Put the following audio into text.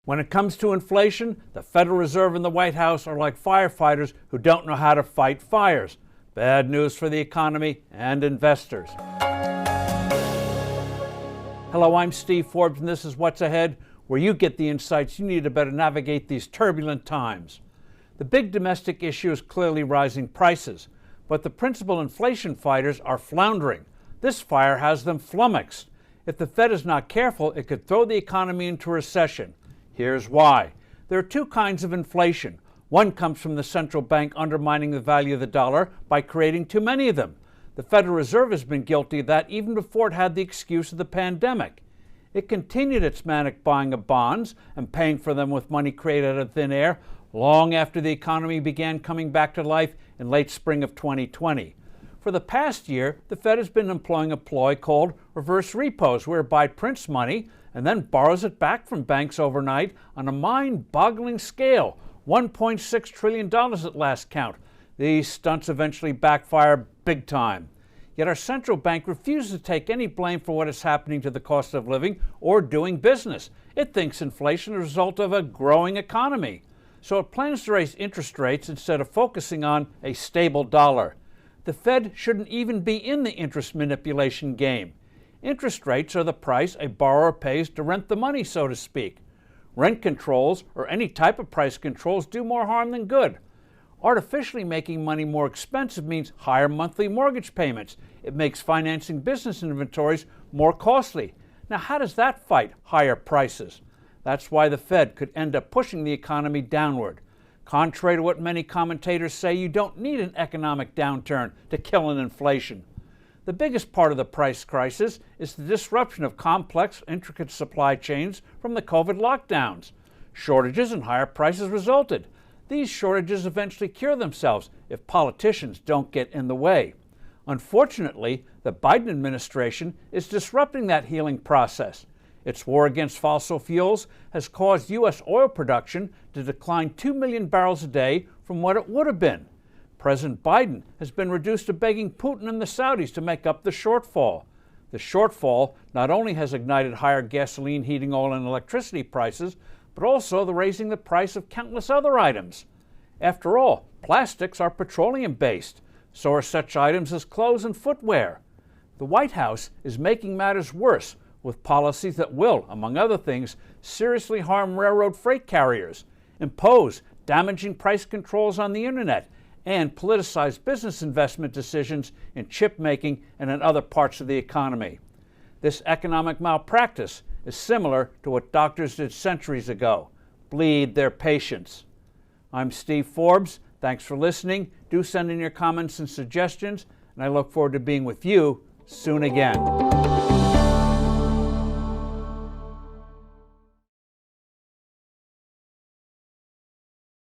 When it comes to inflation, the Federal Reserve and the White House are like firefighters who don't know how to fight fires. Bad news for the economy and investors. Hello, I'm Steve Forbes, and this is What's Ahead, where you get the insights you need to better navigate these turbulent times. The big domestic issue is clearly rising prices, but the principal inflation fighters are floundering. This fire has them flummoxed. If the Fed is not careful, it could throw the economy into recession. Here's why. There are two kinds of inflation. One comes from the central bank undermining the value of the dollar by creating too many of them. The Federal Reserve has been guilty of that even before it had the excuse of the pandemic. It continued its manic buying of bonds and paying for them with money created out of thin air long after the economy began coming back to life in late spring of 2020. For the past year, the Fed has been employing a ploy called reverse repos, whereby it prints money and then borrows it back from banks overnight on a mind-boggling scale, $1.6 trillion at last count. These stunts eventually backfire big time. Yet our central bank refuses to take any blame for what is happening to the cost of living or doing business. It thinks inflation is a result of a growing economy. So it plans to raise interest rates instead of focusing on a stable dollar. The Fed shouldn't even be in the interest manipulation game. Interest rates are the price a borrower pays to rent the money, so to speak. Rent controls, or any type of price controls, do more harm than good. Artificially making money more expensive means higher monthly mortgage payments. It makes financing business inventories more costly. Now, how does that fight higher prices? That's why the Fed could end up pushing the economy downward. Contrary to what many commentators say, you don't need an economic downturn to kill an inflation. The biggest part of the price crisis is the disruption of complex, intricate supply chains from the COVID lockdowns. Shortages and higher prices resulted. These shortages eventually cure themselves if politicians don't get in the way. Unfortunately, the Biden administration is disrupting that healing process. Its war against fossil fuels has caused U.S. oil production to decline 2 million barrels a day from what it would have been. President Biden has been reduced to begging Putin and the Saudis to make up the shortfall. The shortfall not only has ignited higher gasoline, heating oil, and electricity prices, but also raising the price of countless other items. After all, plastics are petroleum-based. So are such items as clothes and footwear. The White House is making matters worse with policies that will, among other things, seriously harm railroad freight carriers, impose damaging price controls on the internet, and politicize business investment decisions in chip making and in other parts of the economy. This economic malpractice is similar to what doctors did centuries ago: bleed their patients. I'm Steve Forbes. Thanks for listening. Do send in your comments and suggestions, and I look forward to being with you soon again.